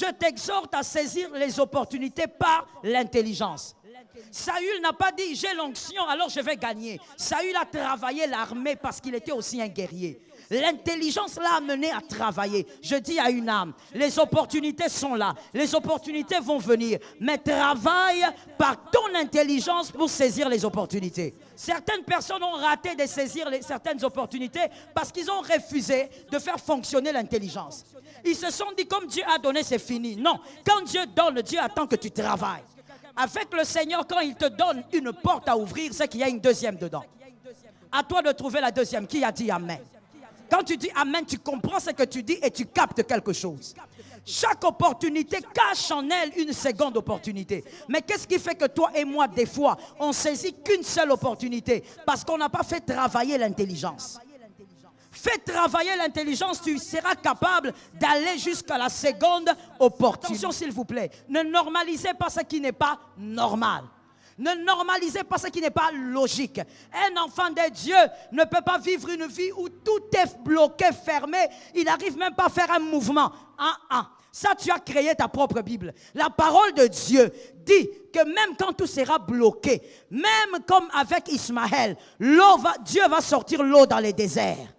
Je t'exhorte à saisir les opportunités par l'intelligence. Saül n'a pas dit j'ai l'onction alors je vais gagner. Saül a travaillé l'armée parce qu'il était aussi un guerrier. L'intelligence l'a amené à travailler. Je dis à une âme, les opportunités sont là, les opportunités vont venir, mais travaille par ton intelligence pour saisir les opportunités. Certaines personnes ont raté de saisir certaines opportunités parce qu'ils ont refusé de faire fonctionner l'intelligence. Ils se sont dit comme Dieu a donné, c'est fini. Non, quand Dieu donne, Dieu attend que tu travailles. Avec le Seigneur, quand il te donne une porte à ouvrir, c'est qu'il y a une deuxième dedans. À toi de trouver la deuxième. Qui a dit Amen? Quand tu dis Amen, tu comprends ce que tu dis et tu captes quelque chose. Chaque opportunité cache en elle une seconde opportunité. Mais qu'est-ce qui fait que toi et moi, des fois, on saisit qu'une seule opportunité? Parce qu'on n'a pas fait travailler l'intelligence. Fais travailler l'intelligence, tu seras capable d'aller jusqu'à la seconde opportunité. Attention s'il vous plaît, ne normalisez pas ce qui n'est pas normal. Ne normalisez pas ce qui n'est pas logique. Un enfant de Dieu ne peut pas vivre une vie où tout est bloqué, fermé. Il n'arrive même pas à faire un mouvement. Ça, tu as créé ta propre Bible. La parole de Dieu dit que même quand tout sera bloqué, même comme avec Ismaël, Dieu va sortir l'eau dans les déserts.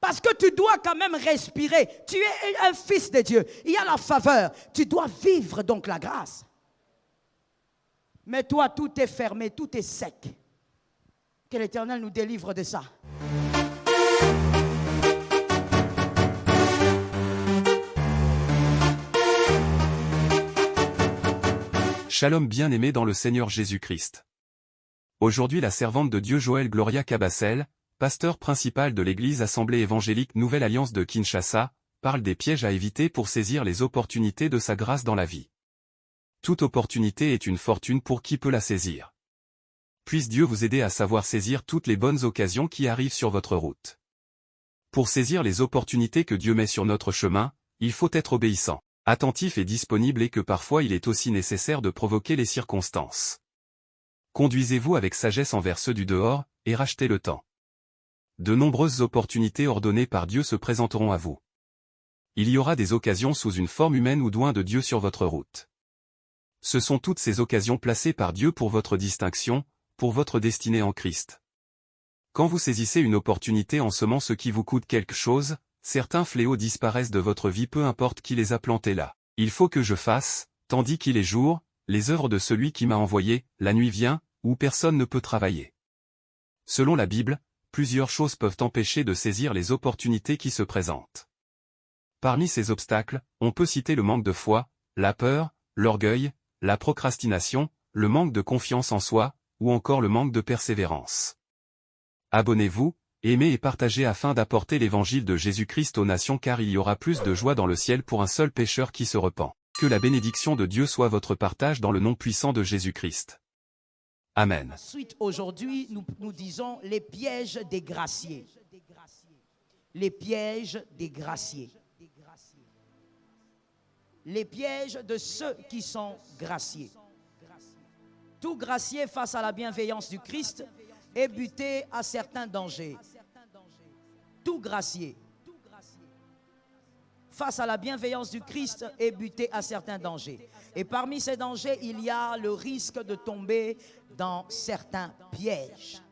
Parce que tu dois quand même respirer. Tu es un fils de Dieu. Il y a la faveur. Tu dois vivre donc la grâce. Mais toi, tout est fermé, tout est sec. Que l'Éternel nous délivre de ça. Shalom bien-aimé dans le Seigneur Jésus-Christ. Aujourd'hui la servante de Dieu Joël Gloria Cabassel, pasteur principal de l'église Assemblée évangélique Nouvelle Alliance de Kinshasa, parle des pièges à éviter pour saisir les opportunités de sa grâce dans la vie. Toute opportunité est une fortune pour qui peut la saisir. Puisse Dieu vous aider à savoir saisir toutes les bonnes occasions qui arrivent sur votre route. Pour saisir les opportunités que Dieu met sur notre chemin, il faut être obéissant, attentif et disponible et que parfois il est aussi nécessaire de provoquer les circonstances. Conduisez-vous avec sagesse envers ceux du dehors, et rachetez le temps. De nombreuses opportunités ordonnées par Dieu se présenteront à vous. Il y aura des occasions sous une forme humaine ou d'oint de Dieu sur votre route. Ce sont toutes ces occasions placées par Dieu pour votre distinction, pour votre destinée en Christ. Quand vous saisissez une opportunité en semant ce qui vous coûte quelque chose, certains fléaux disparaissent de votre vie peu importe qui les a plantés là. Il faut que je fasse, tandis qu'il est jour, les œuvres de celui qui m'a envoyé, la nuit vient, où personne ne peut travailler. Selon la Bible, plusieurs choses peuvent empêcher de saisir les opportunités qui se présentent. Parmi ces obstacles, on peut citer le manque de foi, la peur, l'orgueil, la procrastination, le manque de confiance en soi, ou encore le manque de persévérance. Abonnez-vous, aimez et partagez afin d'apporter l'évangile de Jésus-Christ aux nations car il y aura plus de joie dans le ciel pour un seul pécheur qui se repent. Que la bénédiction de Dieu soit votre partage dans le nom puissant de Jésus-Christ. Amen. Ensuite, aujourd'hui, nous disons les pièges des graciers. Les pièges des graciers. Les pièges de ceux qui sont graciés. Tout gracier face à la bienveillance du Christ est buté à certains dangers. Tout gracier face à la bienveillance du Christ est buté à certains dangers. Et parmi ces dangers, il y a le risque de tomber dans certains pièges.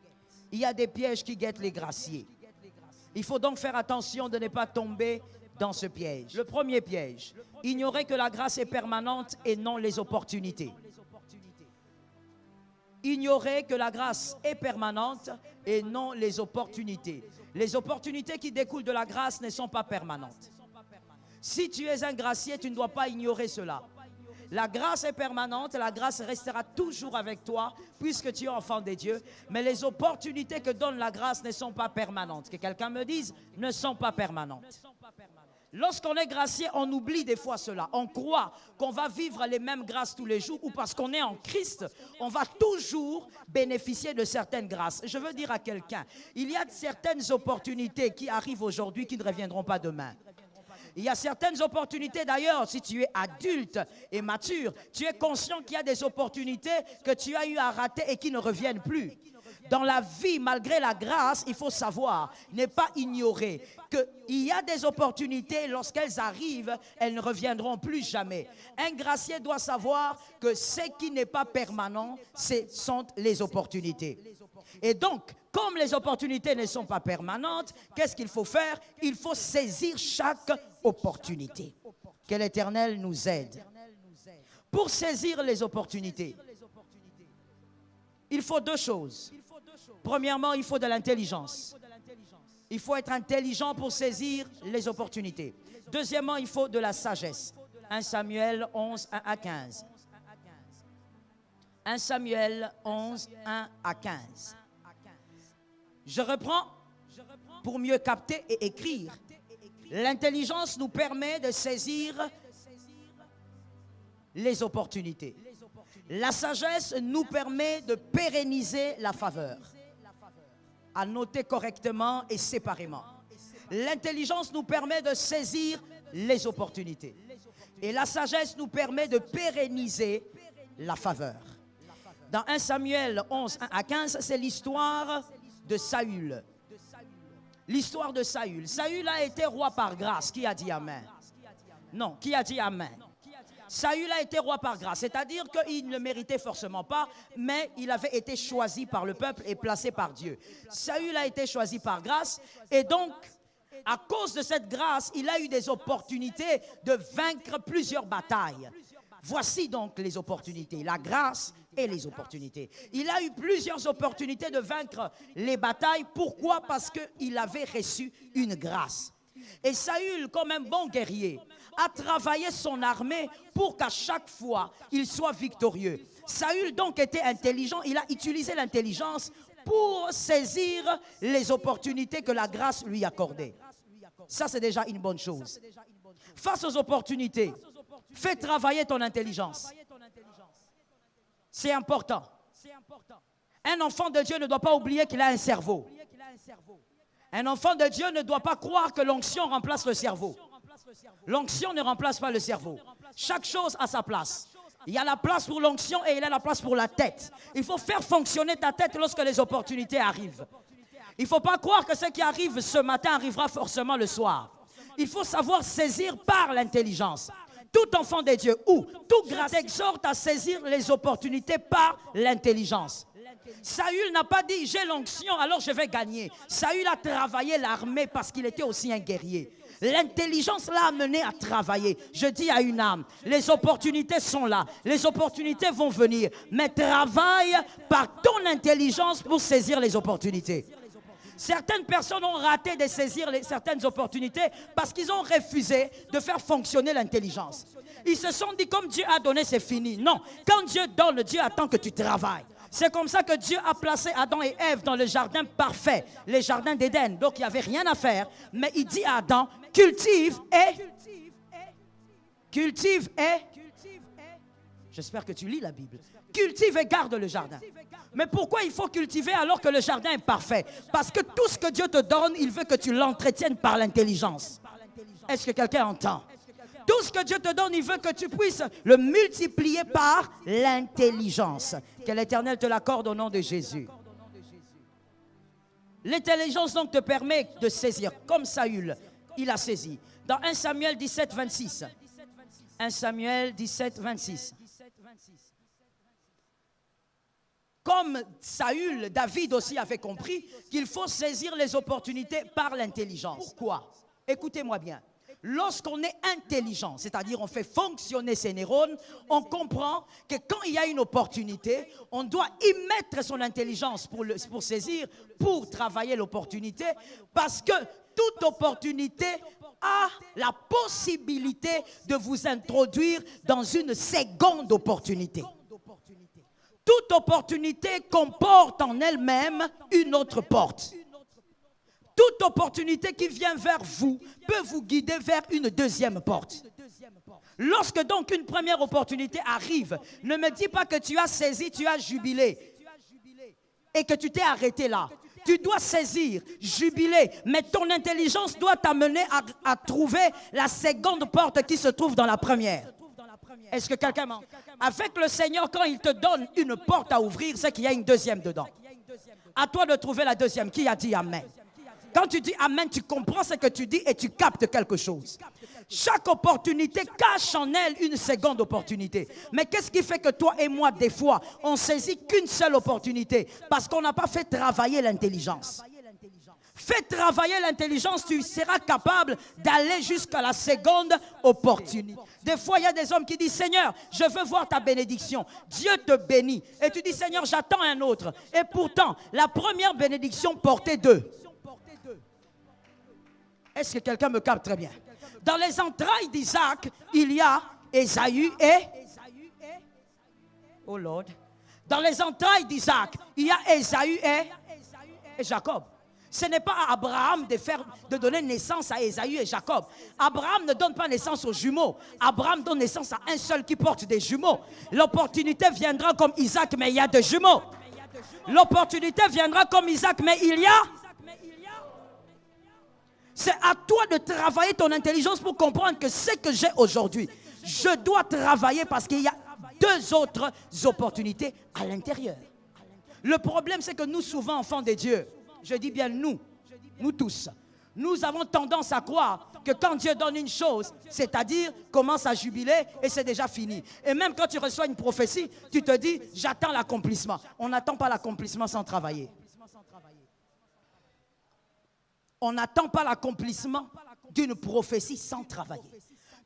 Il y a des pièges qui guettent les graciers. Il faut donc faire attention de ne pas tomber dans ce piège. Le premier piège, ignorer que la grâce est permanente et non les opportunités. Ignorer que la grâce est permanente et non les opportunités. Les opportunités qui découlent de la grâce ne sont pas permanentes. Si tu es un gracier, tu ne dois pas ignorer cela. La grâce est permanente, la grâce restera toujours avec toi puisque tu es enfant de Dieu. Mais les opportunités que donne la grâce ne sont pas permanentes. Que quelqu'un me dise, ne sont pas permanentes. Lorsqu'on est gracié, on oublie des fois cela. On croit qu'on va vivre les mêmes grâces tous les jours ou parce qu'on est en Christ, on va toujours bénéficier de certaines grâces. Je veux dire à quelqu'un, il y a certaines opportunités qui arrivent aujourd'hui qui ne reviendront pas demain. Il y a certaines opportunités d'ailleurs, si tu es adulte et mature, tu es conscient qu'il y a des opportunités que tu as eu à rater et qui ne reviennent plus. dans la vie, malgré la grâce, il faut savoir, ne pas ignorer qu'il y a des opportunités, lorsqu'elles arrivent, elles ne reviendront plus jamais. Un gracier doit savoir que ce qui n'est pas permanent, ce sont les opportunités. Et donc, comme les opportunités ne sont pas permanentes, qu'est-ce qu'il faut faire? Il faut saisir chaque opportunité. Que l'Éternel nous aide. Pour saisir les opportunités, il faut deux choses. Premièrement, il faut de l'intelligence. Il faut être intelligent pour saisir les opportunités. Deuxièmement, il faut de la sagesse. 1 Samuel 11, 1 à 15. 1 Samuel 11, 1 à 15. Je reprends pour mieux capter et écrire. L'intelligence nous permet de saisir les opportunités. La sagesse nous permet de pérenniser la faveur. À noter correctement et séparément. L'intelligence nous permet de saisir les opportunités. Et la sagesse nous permet de pérenniser la faveur. Dans 1 Samuel 11, 1 à 15, c'est l'histoire de Saül. L'histoire de Saül. Saül a été roi par grâce. Qui a dit amen? Non, qui a dit amen? Saül a été roi par grâce, c'est-à-dire qu'il ne le méritait forcément pas, mais il avait été choisi par le peuple et placé par Dieu. Saül a été choisi par grâce et donc, à cause de cette grâce, il a eu des opportunités de vaincre plusieurs batailles. Voici donc les opportunités, la grâce et les opportunités. Il a eu plusieurs opportunités de vaincre les batailles. Pourquoi? Parce qu'il avait reçu une grâce. Et Saül, comme un bon guerrier, a travaillé son armée pour qu'à chaque fois, il soit victorieux. Saül donc était intelligent, il a utilisé l'intelligence pour saisir les opportunités que la grâce lui accordait. Ça, c'est déjà une bonne chose. Face aux opportunités, fais travailler ton intelligence. C'est important. Un enfant de Dieu ne doit pas oublier qu'il a un cerveau. Un enfant de Dieu ne doit pas croire que l'onction remplace le cerveau. L'onction ne remplace pas le cerveau. Chaque chose a sa place. Il y a la place pour l'onction et il y a la place pour la tête. Il faut faire fonctionner ta tête lorsque les opportunités arrivent. Il ne faut pas croire que ce qui arrive ce matin arrivera forcément le soir. Il faut savoir saisir par l'intelligence. Tout enfant de Dieu ou tout grâce exhorte à saisir les opportunités par l'intelligence. Saül n'a pas dit j'ai l'onction alors je vais gagner. Saül a travaillé l'armée parce qu'il était aussi un guerrier. L'intelligence l'a amené à travailler. Je dis à une âme, les opportunités sont là, les opportunités vont venir, mais travaille par ton intelligence pour saisir les opportunités. Certaines personnes ont raté de saisir certaines opportunités parce qu'ils ont refusé de faire fonctionner l'intelligence. Ils se sont dit comme Dieu a donné, c'est fini. Non, quand Dieu donne, Dieu attend que tu travailles. C'est comme ça que Dieu a placé Adam et Ève dans le jardin parfait, le jardin d'Éden. Donc il n'y avait rien à faire, mais il dit à Adam, cultive et, j'espère que tu lis la Bible, cultive et garde le jardin. Mais pourquoi il faut cultiver alors que le jardin est parfait? Parce que tout ce que Dieu te donne, il veut que tu l'entretiennes par l'intelligence. Est-ce que quelqu'un entend? Tout ce que Dieu te donne, il veut que tu puisses le multiplier par l'intelligence. Que l'Éternel te l'accorde au nom de Jésus. L'intelligence donc te permet de saisir, comme Saül, il a saisi. Dans 1 Samuel 17, 26. 1 Samuel 17, 26. Comme Saül, David aussi avait compris qu'il faut saisir les opportunités par l'intelligence. Pourquoi? Écoutez-moi bien. Lorsqu'on est intelligent, c'est-à-dire on fait fonctionner ses neurones, on comprend que quand il y a une opportunité, on doit y mettre son intelligence pour saisir, pour travailler l'opportunité, parce que toute opportunité a la possibilité de vous introduire dans une seconde opportunité. Toute opportunité comporte en elle-même une autre porte. Toute opportunité qui vient vers vous peut vous guider vers une deuxième porte. Lorsque donc une première opportunité arrive, ne me dis pas que tu as saisi, tu as jubilé et que tu t'es arrêté là. Tu dois saisir, jubiler, mais ton intelligence doit t'amener à trouver la seconde porte qui se trouve dans la première. Est-ce que quelqu'un m'entend? Avec le Seigneur, quand il te donne une porte à ouvrir, c'est qu'il y a une deuxième dedans. À toi de trouver la deuxième. Qui a dit amen? Quand tu dis amen, tu comprends ce que tu dis et tu captes quelque chose. Chaque opportunité cache en elle une seconde opportunité. Mais qu'est-ce qui fait que toi et moi, des fois, on saisit qu'une seule opportunité? Parce qu'on n'a pas fait travailler l'intelligence. Fais travailler l'intelligence, tu seras capable d'aller jusqu'à la seconde opportunité. Des fois, il y a des hommes qui disent, Seigneur, je veux voir ta bénédiction. Dieu te bénit. Et tu dis, Seigneur, j'attends un autre. Et pourtant, la première bénédiction portait deux. Est-ce que quelqu'un me capte très bien? Dans les entrailles d'Isaac, il y a Ésaü et... Oh Lord. Dans les entrailles d'Isaac, il y a Ésaü et Jacob. Ce n'est pas à Abraham de donner naissance à Ésaü et Jacob. Abraham ne donne pas naissance aux jumeaux. Abraham donne naissance à un seul qui porte des jumeaux. L'opportunité viendra comme Isaac, mais il y a deux jumeaux. L'opportunité viendra comme Isaac, mais il y a... C'est à toi de travailler ton intelligence pour comprendre que ce que j'ai aujourd'hui, je dois travailler parce qu'il y a deux autres opportunités à l'intérieur. Le problème, c'est que nous, souvent, enfants de Dieu, je dis bien nous tous, nous avons tendance à croire que quand Dieu donne une chose, c'est-à-dire commence à jubiler et c'est déjà fini. Et même quand tu reçois une prophétie, tu te dis, j'attends l'accomplissement. On n'attend pas l'accomplissement sans travailler. On n'attend pas l'accomplissement d'une prophétie sans travailler.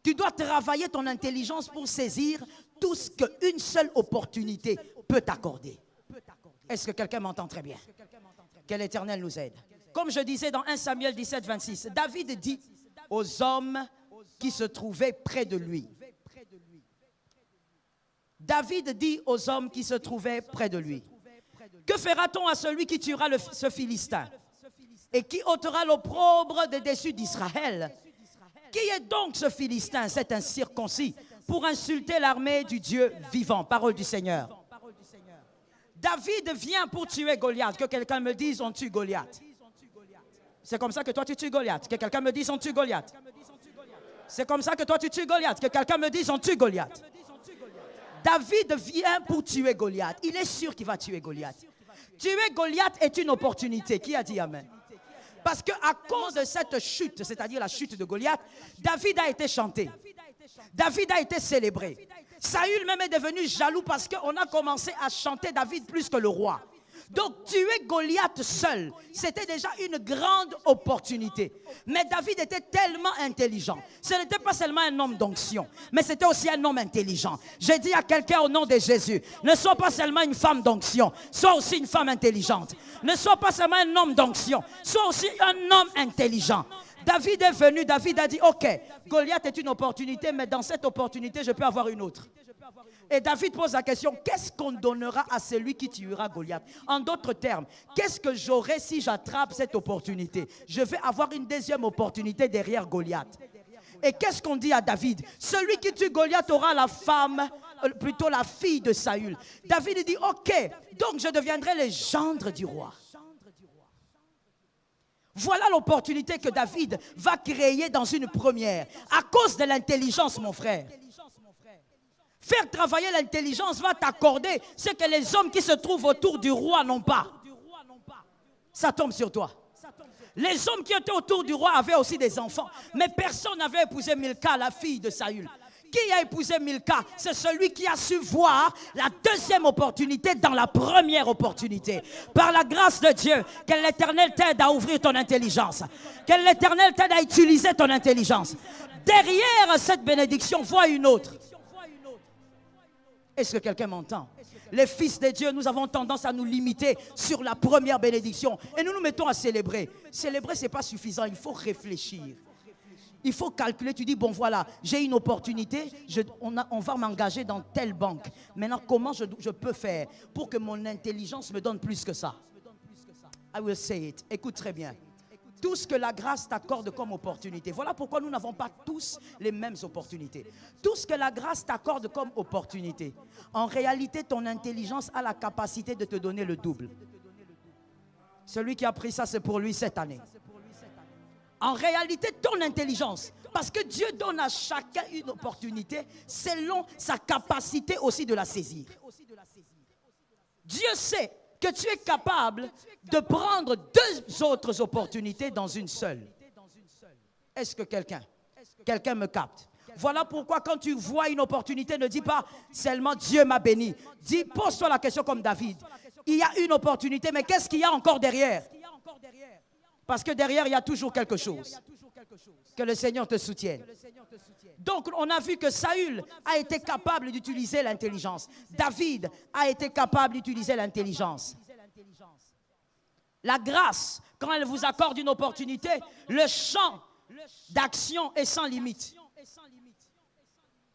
Tu dois travailler ton intelligence pour saisir tout ce qu'une seule opportunité peut t'accorder. Est-ce que quelqu'un m'entend très bien? Que l'Éternel nous aide. Comme je disais dans 1 Samuel 17, 26, David dit aux hommes qui se trouvaient près de lui. David dit aux hommes qui se trouvaient près de lui. Que fera-t-on à celui qui tuera ce Philistin et qui ôtera l'opprobre des dessus d'Israël? Qui est donc ce Philistin, cet incirconcis, pour insulter l'armée du Dieu vivant? Parole du Seigneur. David vient pour tuer Goliath. Que quelqu'un me dise, on tue Goliath. C'est comme ça que toi tu tues Goliath. Que quelqu'un me dise, on tue Goliath. C'est comme ça que toi tu tues Goliath. Que quelqu'un me dise, on tue Goliath. David vient pour tuer Goliath. Il est sûr qu'il va tuer Goliath. Tuer Goliath est une opportunité. Qui a dit amen? Parce qu'à cause de cette chute, c'est-à-dire la chute de Goliath, David a été chanté. David a été célébré. Saül même est devenu jaloux parce qu'on a commencé à chanter David plus que le roi. Donc tuer Goliath seul, c'était déjà une grande opportunité. Mais David était tellement intelligent. Ce n'était pas seulement un homme d'onction, mais c'était aussi un homme intelligent. J'ai dit à quelqu'un au nom de Jésus, ne sois pas seulement une femme d'onction, sois aussi une femme intelligente. Ne sois pas seulement un homme d'onction, sois aussi un homme intelligent. David est venu, David a dit, ok, Goliath est une opportunité, mais dans cette opportunité, je peux avoir une autre. Et David pose la question, qu'est-ce qu'on donnera à celui qui tuera Goliath? En d'autres termes, qu'est-ce que j'aurai si j'attrape cette opportunité? Je vais avoir une deuxième opportunité derrière Goliath. Et qu'est-ce qu'on dit à David? Celui qui tue Goliath aura la femme, plutôt la fille de Saül. David dit, ok, donc je deviendrai le gendre du roi. Voilà l'opportunité que David va créer dans une première. À cause de l'intelligence, mon frère. Faire travailler l'intelligence va t'accorder ce que les hommes qui se trouvent autour du roi n'ont pas. Ça tombe sur toi. Les hommes qui étaient autour du roi avaient aussi des enfants. Mais personne n'avait épousé Milca, la fille de Saül. Qui a épousé Milca? C'est celui qui a su voir la deuxième opportunité dans la première opportunité. Par la grâce de Dieu, que l'Éternel t'aide à ouvrir ton intelligence. Que l'Éternel t'aide à utiliser ton intelligence. Derrière cette bénédiction, vois une autre. Est-ce que quelqu'un m'entend? Les fils de Dieu, nous avons tendance à nous limiter sur la première bénédiction. Et nous nous mettons à célébrer. Célébrer, ce n'est pas suffisant, il faut réfléchir. Il faut calculer, tu dis, bon voilà, j'ai une opportunité, on va m'engager dans telle banque. Maintenant, comment je peux faire pour que mon intelligence me donne plus que ça? I will say it. Écoute très bien. Tout ce que la grâce t'accorde comme opportunité. Voilà pourquoi nous n'avons pas tous les mêmes opportunités. Tout ce que la grâce t'accorde comme opportunité. En réalité, ton intelligence a la capacité de te donner le double. Celui qui a pris ça, c'est pour lui cette année. En réalité, ton intelligence, parce que Dieu donne à chacun une opportunité selon sa capacité aussi de la saisir. Dieu sait que tu es capable de prendre deux autres opportunités dans une seule. Est-ce que quelqu'un me capte? Voilà pourquoi quand tu vois une opportunité, ne dis pas seulement Dieu m'a béni. Dis, pose-toi la question comme David. Il y a une opportunité, mais qu'est-ce qu'il y a encore derrière? Parce que derrière, il y a toujours quelque chose. Que le Seigneur te soutienne. Donc, on a vu que Saül a été capable d'utiliser l'intelligence. David a été capable d'utiliser l'intelligence. La grâce, quand elle vous accorde une opportunité, le champ d'action est sans limite.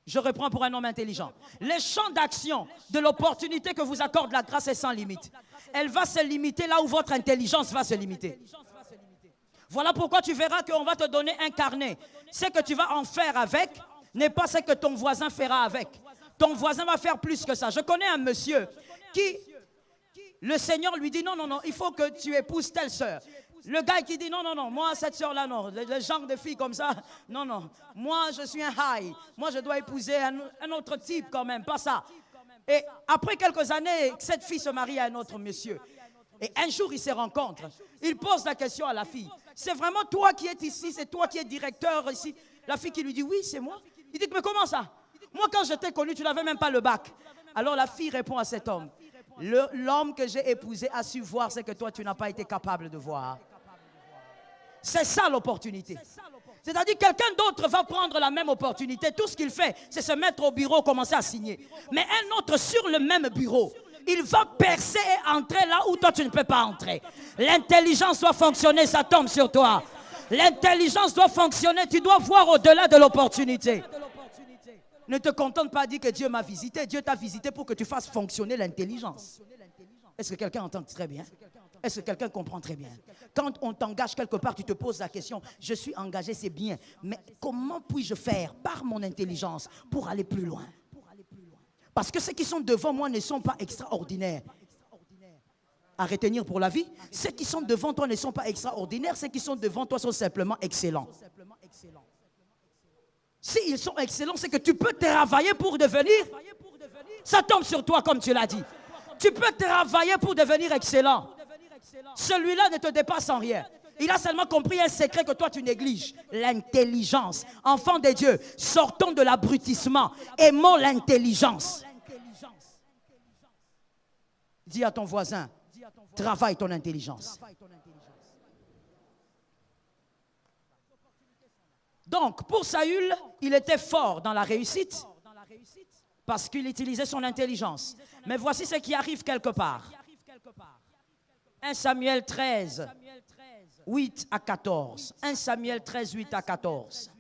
Je reprends pour un homme intelligent. Le champ d'action de l'opportunité que vous accorde la grâce est sans limite. Elle va se limiter là où votre intelligence va se limiter. Voilà pourquoi tu verras qu'on va te donner un carnet. Ce que tu vas en faire avec n'est pas ce que ton voisin fera avec. Ton voisin va faire plus que ça. Je connais un monsieur qui, le Seigneur lui dit, non, non, non, il faut que tu épouses telle sœur. Le gars qui dit, non, non, non, moi, cette sœur-là, non. Le genre de fille comme ça, non, non. Moi, je suis un high. Moi, je dois épouser un autre type quand même, pas ça. Et après quelques années, cette fille se marie à un autre monsieur. Et un jour, ils se rencontrent. Il pose la question à la fille. C'est vraiment toi qui es ici? C'est toi qui es directeur ici? La fille qui lui dit, oui, c'est moi. Il dit, mais comment ça? Moi, quand je t'ai connu, tu n'avais même pas le bac. Alors la fille répond à cet homme. L'homme que j'ai épousé a su voir ce que toi, tu n'as pas été capable de voir. C'est ça l'opportunité. C'est-à-dire que quelqu'un d'autre va prendre la même opportunité. Tout ce qu'il fait, c'est se mettre au bureau, commencer à signer. Mais un autre sur le même bureau, il va percer et entrer là où toi tu ne peux pas entrer. L'intelligence doit fonctionner, ça tombe sur toi. L'intelligence doit fonctionner, tu dois voir au-delà de l'opportunité. Ne te contente pas de dire que Dieu m'a visité. Dieu t'a visité pour que tu fasses fonctionner l'intelligence. Est-ce que quelqu'un entend très bien? Est-ce que quelqu'un comprend très bien? Quand on t'engage quelque part, tu te poses la question, je suis engagé, c'est bien, mais comment puis-je faire par mon intelligence pour aller plus loin? Parce que ceux qui sont devant moi ne sont pas extraordinaires à retenir pour la vie. Ceux qui sont devant toi ne sont pas extraordinaires, ceux qui sont devant toi sont simplement excellents. S'ils sont excellents, c'est que tu peux travailler pour devenir. Ça tombe sur toi comme tu l'as dit. Tu peux travailler pour devenir excellent. Celui-là ne te dépasse en rien. Il a seulement compris un secret que toi tu négliges. L'intelligence. Enfants de Dieu, sortons de l'abrutissement. Aimons l'intelligence. Dis à ton voisin, travaille ton intelligence. Donc, pour Saül, il était fort dans la réussite parce qu'il utilisait son intelligence. Mais voici ce qui arrive quelque part. 1 Samuel 13, 8 à 14. 1 Samuel 13, 8 à 14.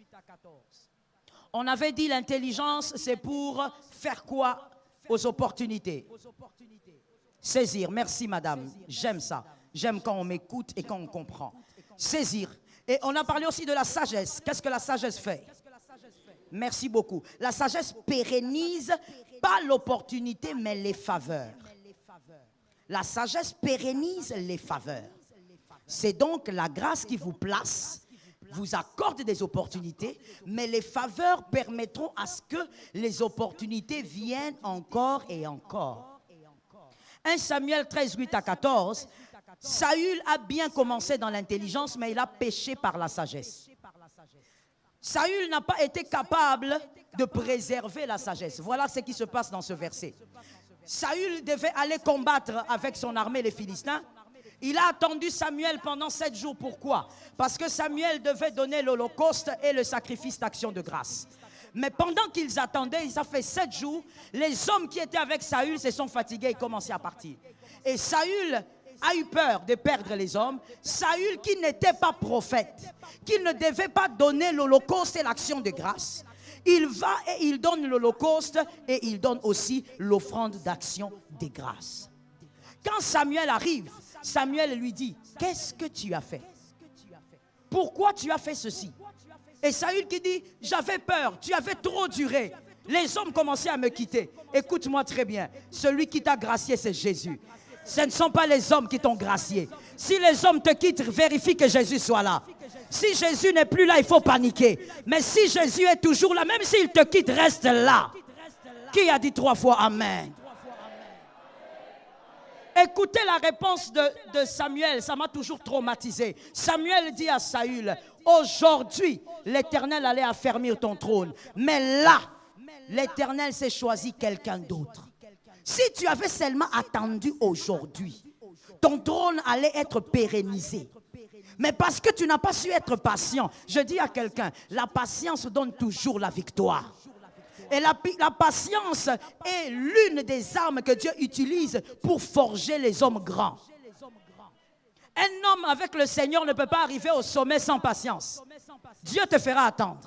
On avait dit l'intelligence, c'est pour faire quoi aux opportunités? Saisir. Merci, madame. J'aime ça. J'aime quand on m'écoute et quand on comprend. Saisir. Et on a parlé aussi de la sagesse. Qu'est-ce que la sagesse fait? Merci beaucoup. La sagesse pérennise pas l'opportunité, mais les faveurs. La sagesse pérennise les faveurs. C'est donc la grâce qui vous place, vous accorde des opportunités, mais les faveurs permettront à ce que les opportunités viennent encore et encore. 1 Samuel 13, 8 à 14, Saül a bien commencé dans l'intelligence, mais il a péché par la sagesse. Saül n'a pas été capable de préserver la sagesse. Voilà ce qui se passe dans ce verset. Saül devait aller combattre avec son armée les Philistins. Il a attendu Samuel pendant 7 jours. Pourquoi? Parce que Samuel devait donner l'holocauste et le sacrifice d'action de grâce. Mais pendant qu'ils attendaient, ça fait 7 jours, les hommes qui étaient avec Saül se sont fatigués et commençaient à partir. Et Saül a eu peur de perdre les hommes. Saül qui n'était pas prophète, qui ne devait pas donner l'holocauste et l'action de grâce. Il va et il donne l'holocauste et il donne aussi l'offrande d'action de grâce. Quand Samuel arrive, Samuel lui dit, qu'est-ce que tu as fait? Pourquoi tu as fait ceci? Et Saül qui dit, j'avais peur, tu avais trop duré. Les hommes commençaient à me quitter. Écoute-moi très bien, celui qui t'a gracié, c'est Jésus. Ce ne sont pas les hommes qui t'ont gracié. Si les hommes te quittent, vérifie que Jésus soit là. Si Jésus n'est plus là, il faut paniquer. Mais si Jésus est toujours là, même s'il te quitte, reste là. Qui a dit 3 fois Amen? Écoutez la réponse de Samuel, ça m'a toujours traumatisé. Samuel dit à Saül, aujourd'hui, l'Éternel allait affermir ton trône. Mais là, l'Éternel s'est choisi quelqu'un d'autre. Si tu avais seulement attendu aujourd'hui, ton trône allait être pérennisé. Mais parce que tu n'as pas su être patient, je dis à quelqu'un, la patience donne toujours la victoire. Et la patience est l'une des armes que Dieu utilise pour forger les hommes grands. Un homme avec le Seigneur ne peut pas arriver au sommet sans patience. Dieu te fera attendre.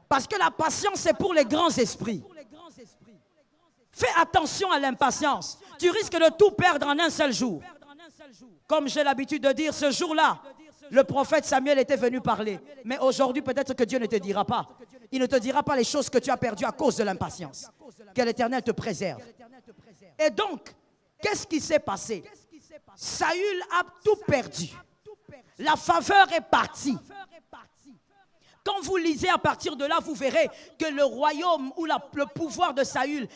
Parce que la patience, c'est pour les grands esprits. Fais attention à l'impatience. Tu risques de tout perdre en un seul jour. Comme j'ai l'habitude de dire, ce jour-là, le prophète Samuel était venu parler. Mais aujourd'hui, peut-être que Dieu ne te dira pas. Il ne te dira pas les choses que tu as perdues à cause de l'impatience. Que l'Éternel te préserve. Et donc, qu'est-ce qui s'est passé? Saül a tout perdu. La faveur est partie. Quand vous lisez à partir de là, vous verrez que le royaume ou le pouvoir de Saül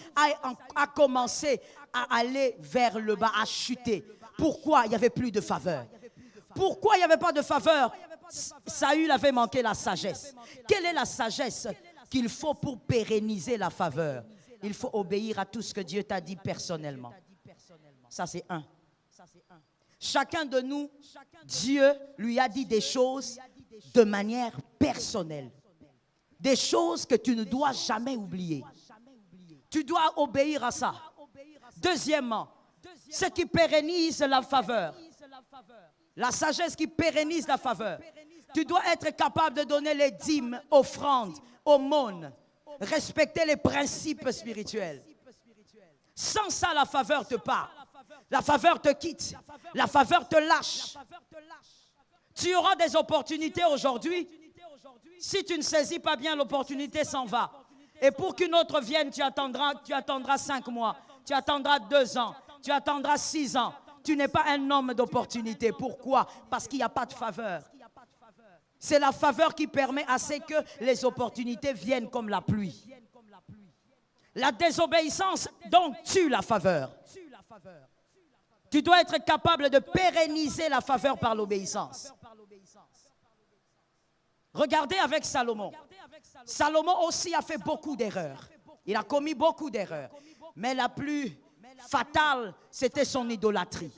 a commencé à aller vers le bas, à chuter. Pourquoi il n'y avait plus de faveur? Pourquoi il n'y avait pas de faveur? Saül avait manqué la sagesse. Quelle est la sagesse qu'il faut pour pérenniser la faveur? Il faut obéir à tout ce que Dieu t'a dit personnellement. Ça, c'est un. Chacun de nous, Dieu lui a dit des choses de manière personnelle. Des choses que tu ne dois jamais oublier. Tu dois obéir à ça. Deuxièmement, ce qui pérennise la faveur. La sagesse qui pérennise la faveur. Tu dois être capable de donner les dîmes, offrandes, aumônes. Respecter les principes spirituels. Sans ça, la faveur te part. La faveur te quitte. La faveur te lâche. Tu auras des opportunités aujourd'hui. Si tu ne saisis pas bien, l'opportunité s'en va. Et pour qu'une autre vienne, tu attendras 5 mois. Tu attendras 2 ans. Tu attendras 6 ans. Tu n'es pas un homme d'opportunité. Pourquoi? Parce qu'il n'y a pas de faveur. C'est la faveur qui permet à ce que les opportunités viennent comme la pluie. La désobéissance, donc, tue la faveur. Tu dois être capable de pérenniser la faveur par l'obéissance. Regardez avec Salomon. Salomon aussi a fait beaucoup d'erreurs. Il a commis beaucoup d'erreurs. Mais la plus fatale, c'était son idolâtrie.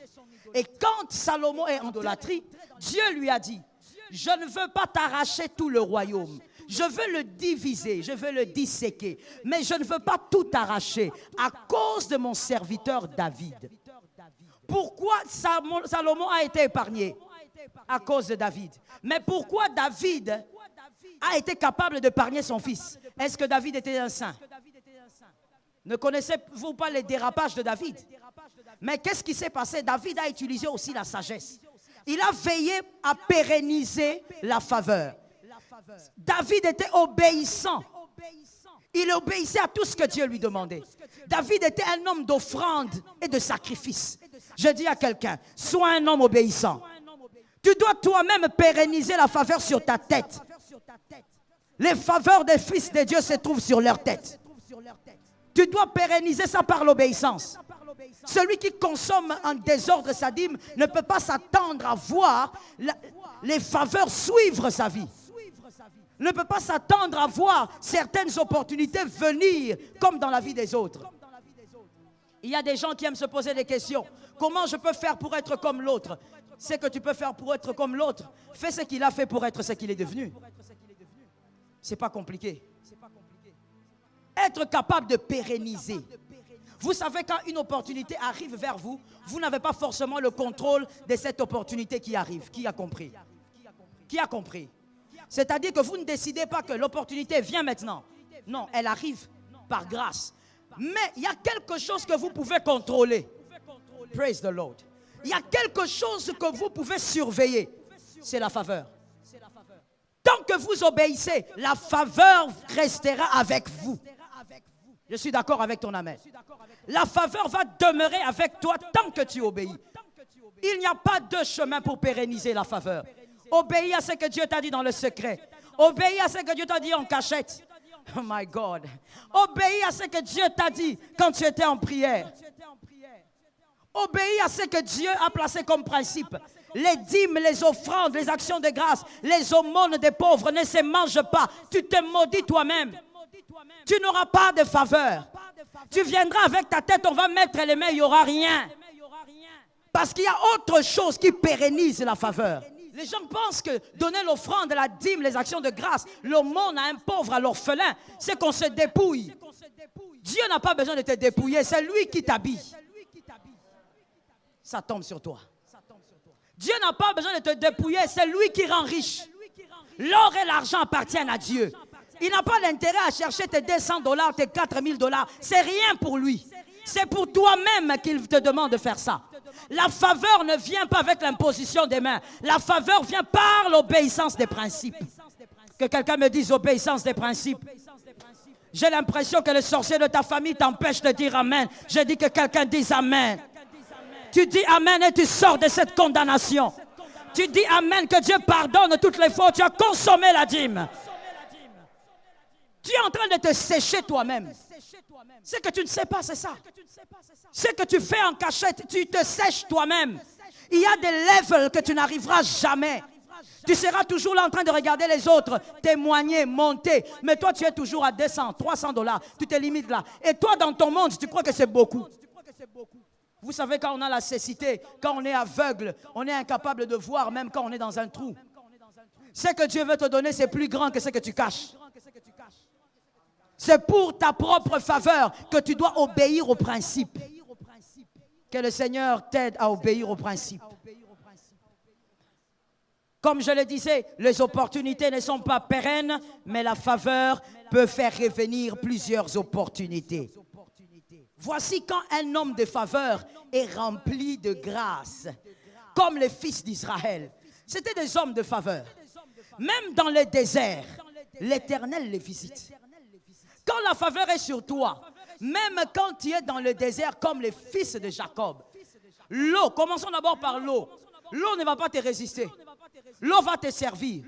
Et quand Salomon est en idolâtrie, Dieu lui a dit, je ne veux pas t'arracher tout le royaume. Je veux le diviser, je veux le disséquer. Mais je ne veux pas tout arracher à cause de mon serviteur David. Pourquoi Salomon a été épargné? À cause de David. Mais pourquoi David a été capable d'épargner son fils? Est-ce que David était un saint? Ne connaissez-vous pas les dérapages de David? Mais qu'est-ce qui s'est passé? David a utilisé aussi la sagesse. Il a veillé à pérenniser la faveur. David était obéissant. Il obéissait à tout ce que Dieu lui demandait. David était un homme d'offrande et de sacrifice. Je dis à quelqu'un, sois un homme obéissant. Tu dois toi-même pérenniser la faveur sur ta tête. Les faveurs des fils de Dieu se trouvent sur leur tête. Tu dois pérenniser ça par l'obéissance. Celui qui consomme en désordre sa dîme ne peut pas s'attendre à voir les faveurs suivre sa vie. Ne peut pas s'attendre à voir certaines opportunités venir comme dans la vie des autres. Il y a des gens qui aiment se poser des questions. Comment je peux faire pour être comme l'autre? Ce que tu peux faire pour être comme l'autre, fais ce qu'il a fait pour être ce qu'il est devenu. C'est pas compliqué. Être capable de pérenniser. Vous savez, quand une opportunité arrive vers vous, vous n'avez pas forcément le contrôle de cette opportunité qui arrive. Qui a compris? Qui a compris? C'est-à-dire que vous ne décidez pas que l'opportunité vient maintenant. Non, elle arrive par grâce. Mais il y a quelque chose que vous pouvez contrôler. Praise the Lord. Il y a quelque chose que vous pouvez surveiller. C'est la faveur. Tant que vous obéissez, la faveur restera avec vous. Je suis d'accord avec ton amen. La faveur va demeurer avec toi tant que tu obéis. Il n'y a pas de chemin pour pérenniser la faveur. Obéis à ce que Dieu t'a dit dans le secret. Obéis à ce que Dieu t'a dit en cachette. Oh my God. Obéis à ce que Dieu t'a dit quand tu étais en prière. Obéis à ce que Dieu a placé comme principe. Les dîmes, les offrandes, les actions de grâce, les aumônes des pauvres ne se mangent pas. Tu te maudis toi-même. Tu n'auras pas de faveur. Tu viendras avec ta tête, on va mettre les mains, il n'y aura rien. Parce qu'il y a autre chose qui pérennise la faveur. Les gens pensent que donner l'offrande, la dîme, les actions de grâce, l'aumône à un pauvre, à l'orphelin, c'est qu'on se dépouille. Dieu n'a pas besoin de te dépouiller, c'est lui qui t'habille. Ça tombe sur toi. Dieu n'a pas besoin de te dépouiller, c'est lui qui rend riche. L'or et l'argent appartiennent à Dieu. Il n'a pas l'intérêt à chercher tes $200, tes $4000. C'est rien pour lui. C'est pour toi-même qu'il te demande de faire ça. La faveur ne vient pas avec l'imposition des mains. La faveur vient par l'obéissance des principes. Que quelqu'un me dise obéissance des principes. J'ai l'impression que le sorcier de ta famille t'empêche de dire amen. Je dis que quelqu'un dise amen. Tu dis amen et tu sors de cette condamnation. Tu dis amen, que Dieu pardonne toutes les fois où tu as consommé la dîme. Tu es en train de te sécher toi-même. Ce que tu ne sais pas, c'est ça. Ce que tu fais en cachette, tu te sèches toi-même. Il y a des levels que tu n'arriveras jamais. Tu seras toujours là en train de regarder les autres, témoigner, monter. Mais toi, tu es toujours à $200, $300. Tu te limites là. Et toi, dans ton monde, tu crois que c'est beaucoup. Vous savez, quand on a la cécité, quand on est aveugle, on est incapable de voir, même quand on est dans un trou. Ce que Dieu veut te donner, c'est plus grand que ce que tu caches. C'est pour ta propre faveur que tu dois obéir aux principes. Que le Seigneur t'aide à obéir aux principes. Comme je le disais, les opportunités ne sont pas pérennes, mais la faveur peut faire revenir plusieurs opportunités. Voici quand un homme de faveur est rempli de grâce, comme les fils d'Israël. C'était des hommes de faveur. Même dans le désert, l'Éternel les visite. Quand la faveur est sur toi, même quand tu es dans le désert comme les fils de Jacob, l'eau, commençons d'abord par l'eau. L'eau ne va pas te résister. L'eau va te servir.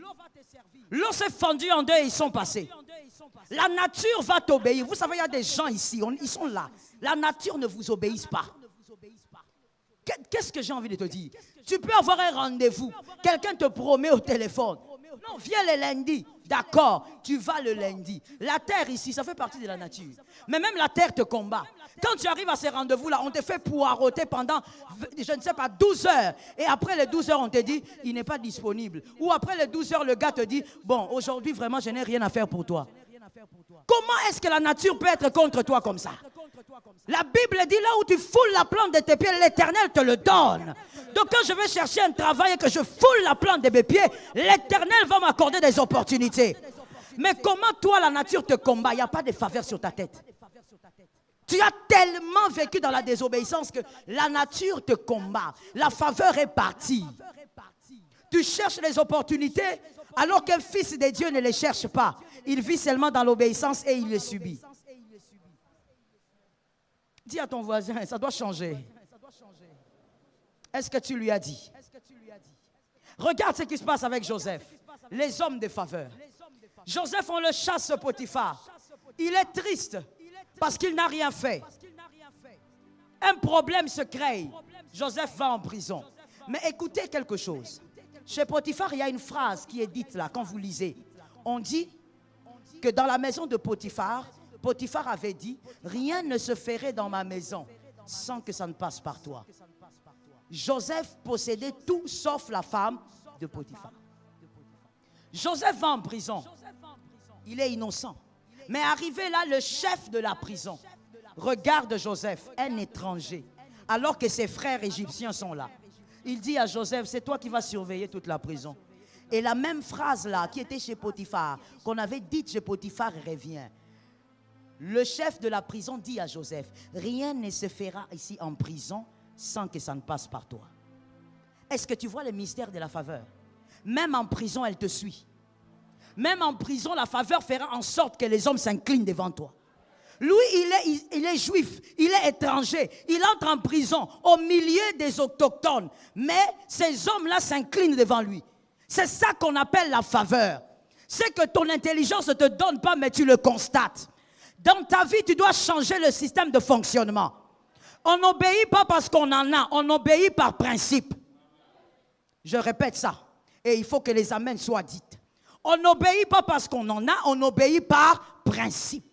L'eau s'est fendue en deux et ils sont passés. La nature va t'obéir. Vous savez, il y a des gens ici, ils sont là. La nature ne vous obéit pas. Qu'est-ce que j'ai envie de te dire? Tu peux avoir un rendez-vous. Quelqu'un te promet au téléphone. Non, viens le lundi. D'accord, tu vas le lundi. La terre ici, ça fait partie de la nature. Mais même la terre te combat. Quand tu arrives à ces rendez-vous-là, on te fait poireauter pendant, je ne sais pas, 12 heures. Et après les 12 heures, on te dit, il n'est pas disponible. Ou après les 12 heures, le gars te dit, bon, aujourd'hui, vraiment, je n'ai rien à faire pour toi. Comment est-ce que la nature peut être contre toi comme ça? La Bible dit, là où tu foules la plante de tes pieds, l'Éternel te le donne. Donc quand je vais chercher un travail et que je foule la plante de mes pieds, l'Éternel va m'accorder des opportunités. Mais comment toi, la nature te combat? Il n'y a pas de faveur sur ta tête. Tu as tellement vécu dans la désobéissance que la nature te combat. La faveur est partie. Tu cherches les opportunités alors qu'un fils de Dieu ne les cherche pas. Il vit seulement dans l'obéissance et il les subit. Dis à ton voisin, ça doit changer. Est-ce que tu lui as dit? Regarde ce qui se passe avec Joseph. Les hommes de faveur. Joseph, on le chasse Potiphar. Il est triste parce qu'il n'a rien fait. Un problème se crée. Joseph va en prison. Mais écoutez quelque chose. Chez Potiphar, il y a une phrase qui est dite là, quand vous lisez. On dit que dans la maison de Potiphar, Potiphar avait dit, rien ne se ferait dans ma maison sans que ça ne passe par toi. Joseph possédait tout sauf la femme de Potiphar. Joseph va en prison. Il est innocent. Mais arrivé là, le chef de la prison regarde Joseph, un étranger, alors que ses frères égyptiens sont là. Il dit à Joseph, c'est toi qui vas surveiller toute la prison. Et la même phrase là, qui était chez Potiphar, qu'on avait dite chez Potiphar, revient. Le chef de la prison dit à Joseph, rien ne se fera ici en prison sans que ça ne passe par toi. Est-ce que tu vois le mystère de la faveur? Même en prison, elle te suit. Même en prison, la faveur fera en sorte que les hommes s'inclinent devant toi. Lui, il est juif, il est étranger, il entre en prison au milieu des autochtones. Mais ces hommes-là s'inclinent devant lui. C'est ça qu'on appelle la faveur. C'est que ton intelligence ne te donne pas, mais tu le constates. Dans ta vie, tu dois changer le système de fonctionnement. On n'obéit pas parce qu'on en a, on obéit par principe. Je répète ça. Et il faut que les amens soient dites. On n'obéit pas parce qu'on en a, on obéit par principe.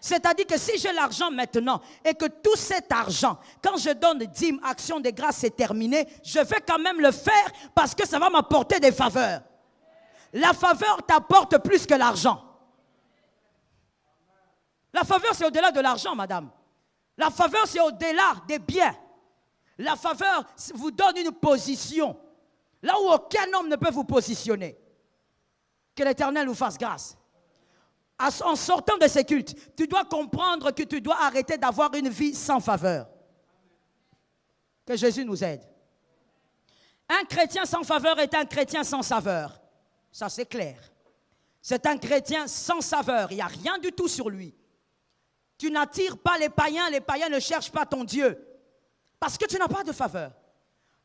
C'est-à-dire que si j'ai l'argent maintenant et que tout cet argent, quand je donne dîme, action de grâce, c'est terminé, je vais quand même le faire parce que ça va m'apporter des faveurs. La faveur t'apporte plus que l'argent. La faveur, c'est au-delà de l'argent, madame. La faveur, c'est au-delà des biens. La faveur vous donne une position. Là où aucun homme ne peut vous positionner. Que l'Éternel vous fasse grâce. En sortant de ces cultes, tu dois comprendre que tu dois arrêter d'avoir une vie sans faveur. Que Jésus nous aide. Un chrétien sans faveur est un chrétien sans saveur. Ça, c'est clair. C'est un chrétien sans saveur. Il n'y a rien du tout sur lui. Tu n'attires pas les païens ne cherchent pas ton Dieu. Parce que tu n'as pas de faveur.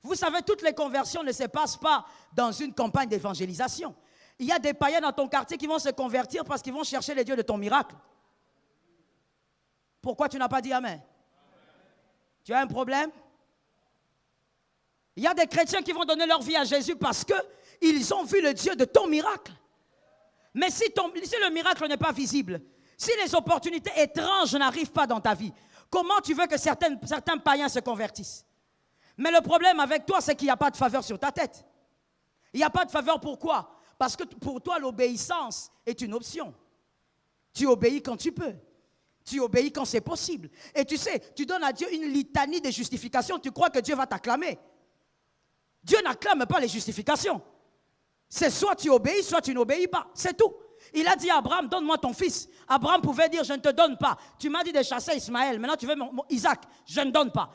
Vous savez, toutes les conversions ne se passent pas dans une campagne d'évangélisation. Il y a des païens dans ton quartier qui vont se convertir parce qu'ils vont chercher les dieux de ton miracle. Pourquoi tu n'as pas dit Amen? Tu as un problème? Il y a des chrétiens qui vont donner leur vie à Jésus parce qu'ils ont vu le Dieu de ton miracle. Mais si le miracle n'est pas visible, si les opportunités étranges n'arrivent pas dans ta vie, comment tu veux que certains païens se convertissent? Mais le problème avec toi, c'est qu'il n'y a pas de faveur sur ta tête. Il n'y a pas de faveur, pourquoi? Parce que pour toi, l'obéissance est une option. Tu obéis quand tu peux. Tu obéis quand c'est possible. Et tu sais, tu donnes à Dieu une litanie de justifications. Tu crois que Dieu va t'acclamer. Dieu n'acclame pas les justifications. C'est soit tu obéis, soit tu n'obéis pas. C'est tout. Il a dit à Abraham, donne-moi ton fils. Abraham pouvait dire, je ne te donne pas. Tu m'as dit de chasser Ismaël. Maintenant, tu veux mon Isaac. Je ne donne pas.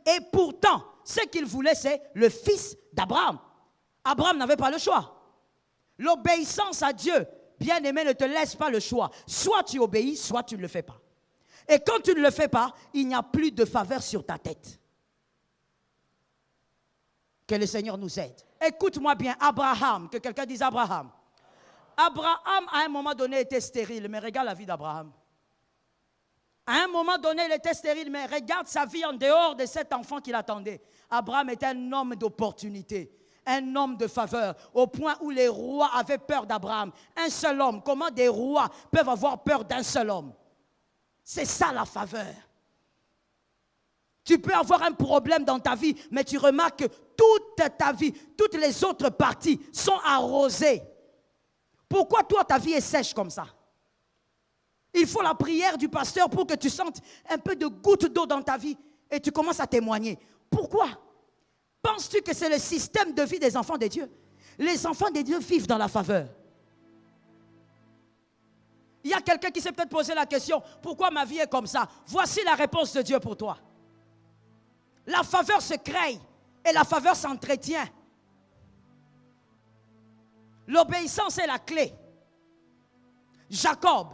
Et pourtant, ce qu'il voulait, c'est le fils d'Abraham. Abraham n'avait pas le choix. L'obéissance à Dieu, bien-aimé, ne te laisse pas le choix. Soit tu obéis, soit tu ne le fais pas. Et quand tu ne le fais pas, il n'y a plus de faveur sur ta tête. Que le Seigneur nous aide. Écoute-moi bien, Abraham, que quelqu'un dise Abraham. Abraham, à un moment donné, était stérile, mais regarde la vie d'Abraham. À un moment donné, il était stérile, mais regarde sa vie en dehors de cet enfant qu'il attendait. Abraham était un homme d'opportunité, un homme de faveur, au point où les rois avaient peur d'Abraham. Un seul homme, comment des rois peuvent avoir peur d'un seul homme? C'est ça la faveur. Tu peux avoir un problème dans ta vie, mais tu remarques que toute ta vie, toutes les autres parties sont arrosées. Pourquoi toi, ta vie est sèche comme ça? Il faut la prière du pasteur pour que tu sentes un peu de goutte d'eau dans ta vie et tu commences à témoigner. Pourquoi? Penses-tu que c'est le système de vie des enfants de Dieu? Les enfants de Dieu vivent dans la faveur. Il y a quelqu'un qui s'est peut-être posé la question, pourquoi ma vie est comme ça? Voici la réponse de Dieu pour toi. La faveur se crée et la faveur s'entretient. L'obéissance est la clé. Jacob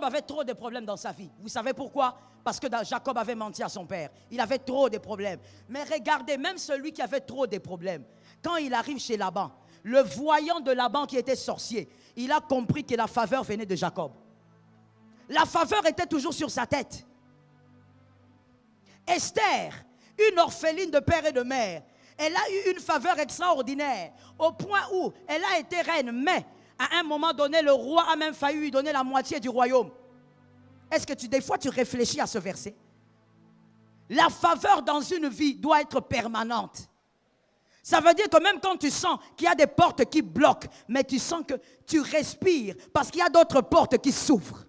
avait trop de problèmes dans sa vie. Vous savez pourquoi? Parce que Jacob avait menti à son père. Il avait trop de problèmes. Mais regardez, même celui qui avait trop de problèmes, quand il arrive chez Laban, le voyant de Laban qui était sorcier, il a compris que la faveur venait de Jacob. La faveur était toujours sur sa tête. Esther, une orpheline de père et de mère, elle a eu une faveur extraordinaire au point où elle a été reine, mais à un moment donné, le roi a même failli lui donner la moitié du royaume. Est-ce que des fois tu réfléchis à ce verset? La faveur dans une vie doit être permanente. Ça veut dire que même quand tu sens qu'il y a des portes qui bloquent, mais tu sens que tu respires parce qu'il y a d'autres portes qui s'ouvrent.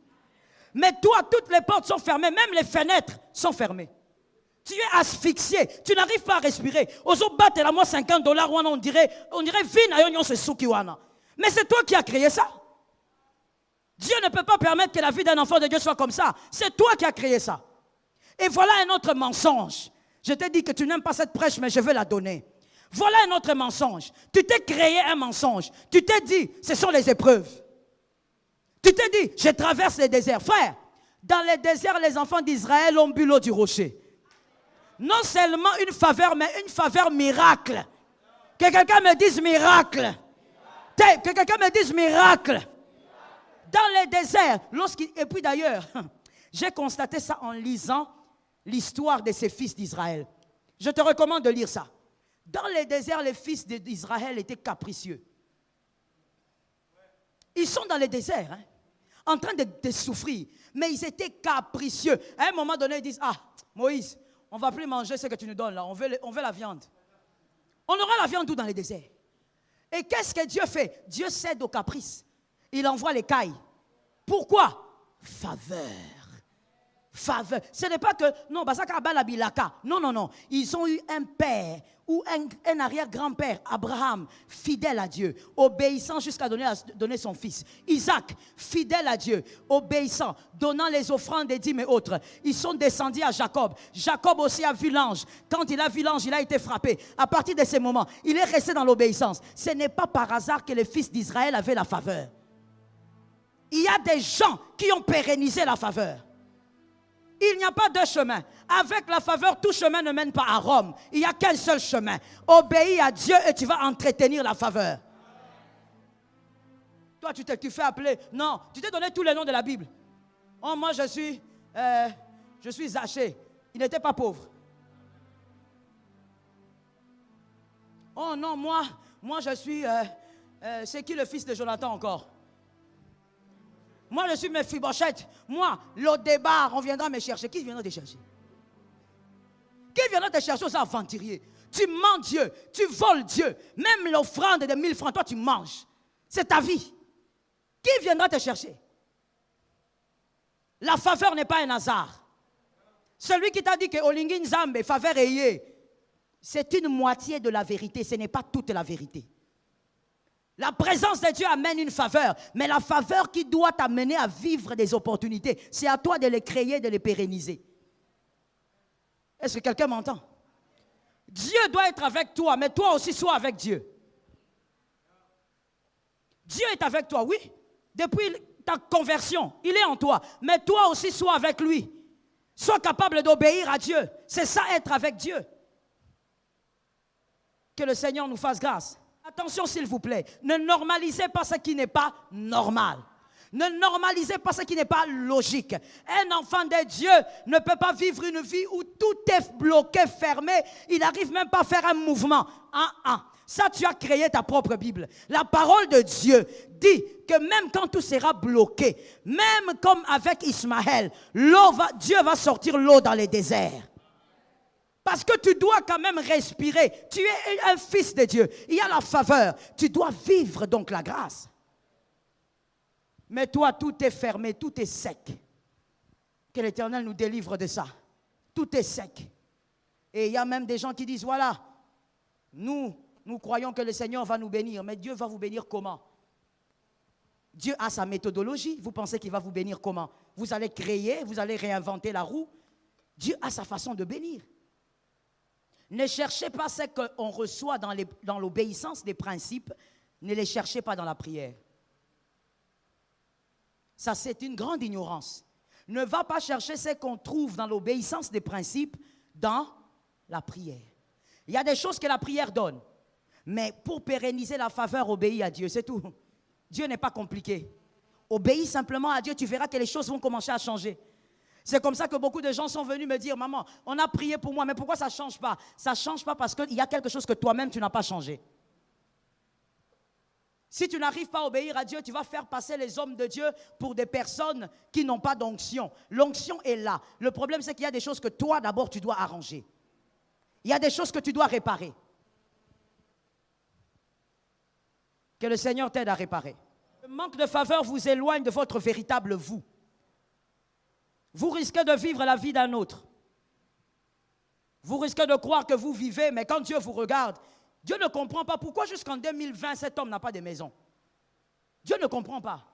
Mais toi, toutes les portes sont fermées, même les fenêtres sont fermées. Tu es asphyxié, tu n'arrives pas à respirer. Ozo battre la moi $50, on dirait vin se sukiwana. Mais c'est toi qui as créé ça. Dieu ne peut pas permettre que la vie d'un enfant de Dieu soit comme ça. C'est toi qui as créé ça. Et voilà un autre mensonge. Je t'ai dit que tu n'aimes pas cette prêche, mais je vais la donner. Voilà un autre mensonge. Tu t'es créé un mensonge. Tu t'es dit, ce sont les épreuves. Tu t'es dit, je traverse les déserts. Frère, dans les déserts, les enfants d'Israël ont bu l'eau du rocher. Non seulement une faveur, mais une faveur miracle. Que quelqu'un me dise miracle. Que quelqu'un me dise miracle. Dans les déserts, et puis d'ailleurs, j'ai constaté ça en lisant l'histoire de ces fils d'Israël. Je te recommande de lire ça. Dans les déserts, les fils d'Israël étaient capricieux. Ils sont dans les déserts, hein, en train de souffrir, mais ils étaient capricieux. À un moment donné, ils disent, ah, Moïse, on ne va plus manger ce que tu nous donnes là, on veut la viande. On aura la viande où dans les déserts? Et qu'est-ce que Dieu fait? Dieu cède aux caprices. Il envoie les cailles. Pourquoi? Faveur. Faveur. Ce n'est pas que, non, non, non, non. Ils ont eu un père ou un arrière-grand-père, Abraham, fidèle à Dieu, obéissant jusqu'à donner son fils. Isaac, fidèle à Dieu, obéissant, donnant les offrandes des dîmes et autres. Ils sont descendus à Jacob. Jacob aussi a vu l'ange. Quand il a vu l'ange, il a été frappé. À partir de ce moment, il est resté dans l'obéissance. Ce n'est pas par hasard que les fils d'Israël avaient la faveur. Il y a des gens qui ont pérennisé la faveur. Il n'y a pas deux chemins. Avec la faveur, tout chemin ne mène pas à Rome. Il n'y a qu'un seul chemin. Obéis à Dieu et tu vas entretenir la faveur. Toi, tu fais appeler. Non, tu t'es donné tous les noms de la Bible. Oh, moi, je suis Zachée. Il n'était pas pauvre. Oh non, moi je suis... c'est qui le fils de Jonathan encore? Moi, je suis Mephibosheth. Moi, Lodébar, on viendra me chercher. Qui viendra te chercher? Qui viendra te chercher aux aventuriers? Tu mens Dieu, tu voles Dieu. Même l'offrande de 1000 francs, toi, tu manges. C'est ta vie. Qui viendra te chercher? La faveur n'est pas un hasard. Celui qui t'a dit que Olingin Zambe, faveur ayé, c'est une moitié de la vérité. Ce n'est pas toute la vérité. La présence de Dieu amène une faveur, mais la faveur qui doit t'amener à vivre des opportunités, c'est à toi de les créer, de les pérenniser. Est-ce que quelqu'un m'entend? Dieu doit être avec toi, mais toi aussi sois avec Dieu. Dieu est avec toi, oui. Depuis ta conversion, il est en toi, mais toi aussi sois avec lui. Sois capable d'obéir à Dieu. C'est ça, être avec Dieu. Que le Seigneur nous fasse grâce. Attention s'il vous plaît, ne normalisez pas ce qui n'est pas normal. Ne normalisez pas ce qui n'est pas logique. Un enfant de Dieu ne peut pas vivre une vie où tout est bloqué, fermé. Il n'arrive même pas à faire un mouvement. Ça, tu as créé ta propre Bible. La parole de Dieu dit que même quand tout sera bloqué, même comme avec Ismaël, Dieu va sortir l'eau dans les déserts. Parce que tu dois quand même respirer. Tu es un fils de Dieu. Il y a la faveur. Tu dois vivre donc la grâce. Mais toi, tout est fermé, tout est sec. Que l'Éternel nous délivre de ça. Tout est sec. Et il y a même des gens qui disent, voilà, nous croyons que le Seigneur va nous bénir. Mais Dieu va vous bénir comment? Dieu a sa méthodologie. Vous pensez qu'il va vous bénir comment? Vous allez créer, vous allez réinventer la roue. Dieu a sa façon de bénir. Ne cherchez pas ce qu'on reçoit dans l'obéissance des principes. Ne les cherchez pas dans la prière. Ça, c'est une grande ignorance. Ne va pas chercher ce qu'on trouve dans l'obéissance des principes dans la prière. Il y a des choses que la prière donne. Mais pour pérenniser la faveur, obéis à Dieu, c'est tout. Dieu n'est pas compliqué. Obéis simplement à Dieu, tu verras que les choses vont commencer à changer. C'est comme ça que beaucoup de gens sont venus me dire, maman, on a prié pour moi, mais pourquoi ça ne change pas? Ça ne change pas parce qu'il y a quelque chose que toi-même, tu n'as pas changé. Si tu n'arrives pas à obéir à Dieu, tu vas faire passer les hommes de Dieu pour des personnes qui n'ont pas d'onction. L'onction est là. Le problème, c'est qu'il y a des choses que toi, d'abord, tu dois arranger. Il y a des choses que tu dois réparer. Que le Seigneur t'aide à réparer. Le manque de faveur vous éloigne de votre véritable vous. Vous risquez de vivre la vie d'un autre. Vous risquez de croire que vous vivez, mais quand Dieu vous regarde, Dieu ne comprend pas pourquoi jusqu'en 2020, cet homme n'a pas de maison. Dieu ne comprend pas.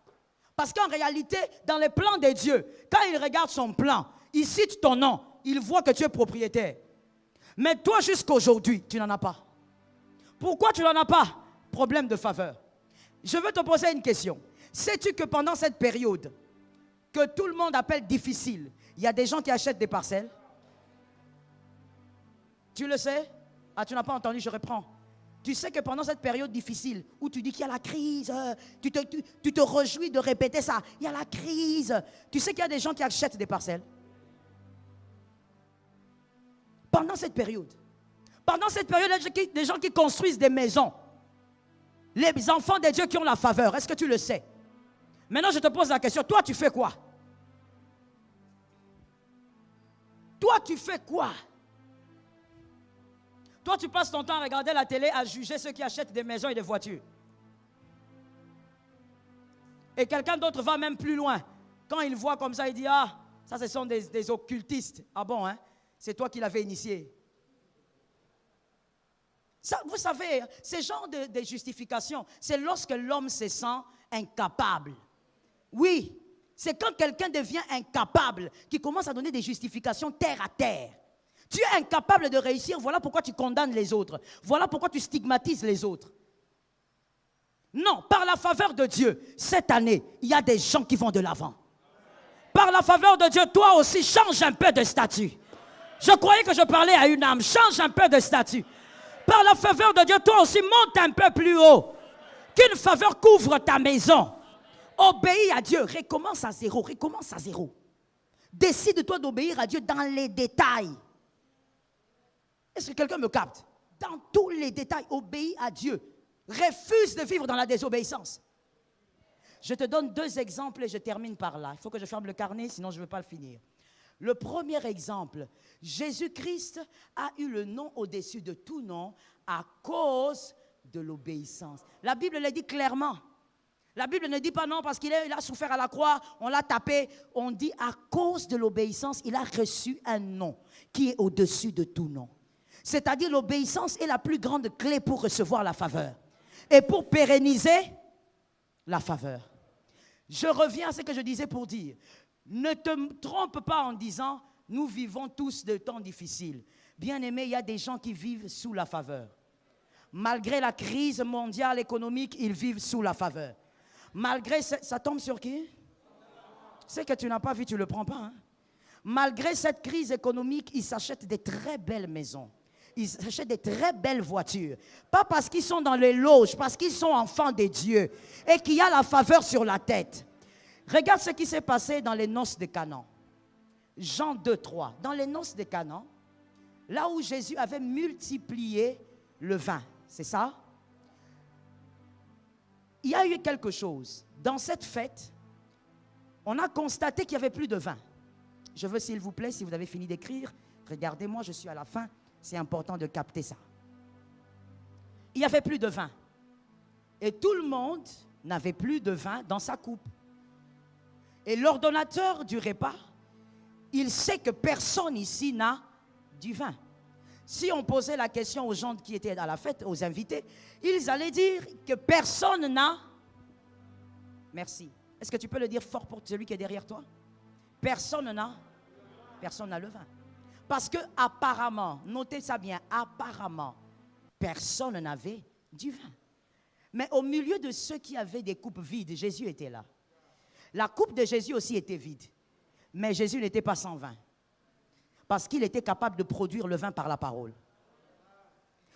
Parce qu'en réalité, dans les plans de Dieu, quand il regarde son plan, il cite ton nom, il voit que tu es propriétaire. Mais toi, jusqu'aujourd'hui, tu n'en as pas. Pourquoi tu n'en as pas? Problème de faveur. Je veux te poser une question. Sais-tu que pendant cette période, que tout le monde appelle difficile, il y a des gens qui achètent des parcelles? Tu le sais? Ah, tu n'as pas entendu, je reprends. Tu sais que pendant cette période difficile, où tu dis qu'il y a la crise, tu te réjouis de répéter ça, il y a la crise. Tu sais qu'il y a des gens qui achètent des parcelles? Pendant cette période, il y a des gens qui construisent des maisons. Les enfants de Dieu qui ont la faveur, est-ce que tu le sais? Maintenant, je te pose la question, toi, tu fais quoi? Toi, tu fais quoi? Toi, tu passes ton temps à regarder la télé, à juger ceux qui achètent des maisons et des voitures. Et quelqu'un d'autre va même plus loin. Quand il voit comme ça, il dit, ah, ça, ce sont des occultistes. Ah bon, hein? C'est toi qui l'avais initié. Ça, vous savez, ce genre de justification, c'est lorsque l'homme se sent incapable. Oui, c'est quand quelqu'un devient incapable, qui commence à donner des justifications terre à terre. Tu es incapable de réussir, voilà pourquoi tu condamnes les autres. Voilà pourquoi tu stigmatises les autres. Non, par la faveur de Dieu, cette année, il y a des gens qui vont de l'avant. Par la faveur de Dieu, toi aussi, change un peu de statut. Je croyais que je parlais à une âme, change un peu de statut. Par la faveur de Dieu, toi aussi, monte un peu plus haut. Qu'une faveur couvre ta maison. Obéis à Dieu, recommence à zéro, recommence à zéro. Décide-toi d'obéir à Dieu dans les détails. Est-ce que quelqu'un me capte? Dans tous les détails, obéis à Dieu. Refuse de vivre dans la désobéissance. Je te donne 2 exemples et je termine par là. Il faut que je ferme le carnet, sinon je ne veux pas le finir. Le premier exemple, Jésus-Christ a eu le nom au-dessus de tout nom à cause de l'obéissance. La Bible le dit clairement. La Bible ne dit pas non parce qu'il a souffert à la croix, on l'a tapé. On dit à cause de l'obéissance, il a reçu un nom qui est au-dessus de tout nom. C'est-à-dire l'obéissance est la plus grande clé pour recevoir la faveur et pour pérenniser la faveur. Je reviens à ce que je disais pour dire, ne te trompe pas en disant, nous vivons tous de temps difficiles. Bien aimé, il y a des gens qui vivent sous la faveur. Malgré la crise mondiale économique, ils vivent sous la faveur. Malgré, ça tombe sur qui? C'est que tu n'as pas vu, tu ne le prends pas. Hein? Malgré cette crise économique, ils s'achètent des très belles maisons. Ils s'achètent des très belles voitures. Pas parce qu'ils sont dans les loges, parce qu'ils sont enfants de Dieu et qu'il y a la faveur sur la tête. Regarde ce qui s'est passé dans les noces de Canaan. Jean 2, 3. Dans les noces de Canaan, là où Jésus avait multiplié le vin, c'est ça? Il y a eu quelque chose. Dans cette fête, on a constaté qu'il n'y avait plus de vin. Je veux, s'il vous plaît, si vous avez fini d'écrire, regardez-moi, je suis à la fin. C'est important de capter ça. Il n'y avait plus de vin. Et tout le monde n'avait plus de vin dans sa coupe. Et l'ordonnateur du repas, il sait que personne ici n'a du vin. Si on posait la question aux gens qui étaient à la fête, aux invités, ils allaient dire que personne n'a... Merci. Est-ce que tu peux le dire fort pour celui qui est derrière toi? Personne n'a le vin. Parce que apparemment, notez ça bien, apparemment, personne n'avait du vin. Mais au milieu de ceux qui avaient des coupes vides, Jésus était là. La coupe de Jésus aussi était vide. Mais Jésus n'était pas sans vin. Parce qu'il était capable de produire le vin par la parole.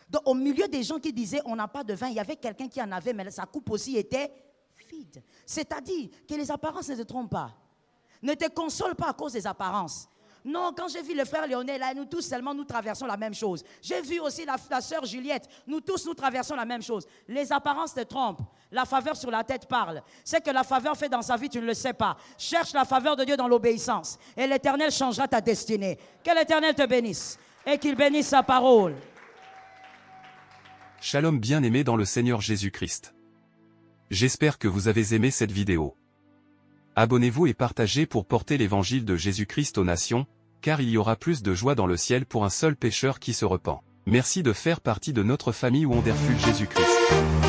Donc au milieu des gens qui disaient on n'a pas de vin, il y avait quelqu'un qui en avait, mais sa coupe aussi était vide. C'est-à-dire que les apparences ne te trompent pas. Ne te console pas à cause des apparences. Non, quand j'ai vu le frère Léonel, là, nous tous seulement, nous traversons la même chose. J'ai vu aussi la sœur Juliette. Nous tous, nous traversons la même chose. Les apparences te trompent. La faveur sur la tête parle. Ce que la faveur fait dans sa vie, tu ne le sais pas. Cherche la faveur de Dieu dans l'obéissance. Et l'Éternel changera ta destinée. Que l'Éternel te bénisse. Et qu'il bénisse sa parole. Shalom bien-aimés dans le Seigneur Jésus-Christ. J'espère que vous avez aimé cette vidéo. Abonnez-vous et partagez pour porter l'évangile de Jésus-Christ aux nations, car il y aura plus de joie dans le ciel pour un seul pécheur qui se repent. Merci de faire partie de notre famille Wonderful Jésus-Christ.